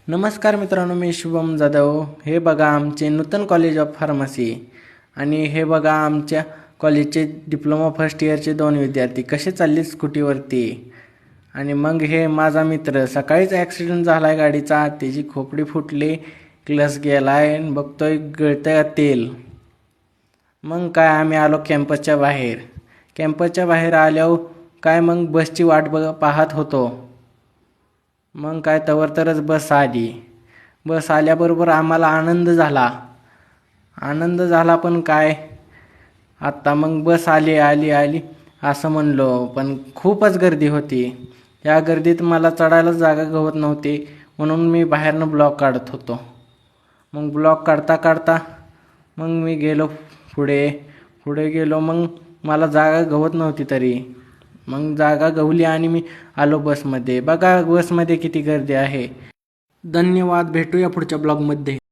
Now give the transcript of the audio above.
नमस्कार मित्रांनो, मी शुभम जाधव. हे बघा आमचे नूतन कॉलेज ऑफ फार्मसी आणि हे बघा आमच्या कॉलेजचे डिप्लोमा फर्स्ट इयरचे 2 विद्यार्थी कसे चालले स्कूटीवरती. आणि मग हे माझा मित्र सकाळीच ॲक्सिडेंट झाला आहे गाडीचा, त्याची खोपडी फुटली, क्लच गेला आहे, बघतोय गळतंय तेल. मग काय आम्ही आलो कॅम्पसच्या बाहेर. कॅम्पसच्या बाहेर आल्यावर काय मग बसची वाट पाहत होतो. मग काय तरच बस आली. बस आल्याबरोबर आम्हाला आनंद झाला पण काय आत्ता मग बस आली असं म्हणलो, पण खूपच गर्दी होती. या गर्दीत मला चढायला जागा गवत नव्हती, म्हणून मी बाहेरनं ब्लॉक काढत होतो. मग ब्लॉक काढता मग मी गेलो पुढे गेलो. मग मला जागा गवत नव्हती तरी मग जागा गवली आणि मी आलो बसमध्ये. बघा बसमध्ये किती गर्दी आहे. धन्यवाद. भेटूया पुढच्या ब्लॉगमध्ये.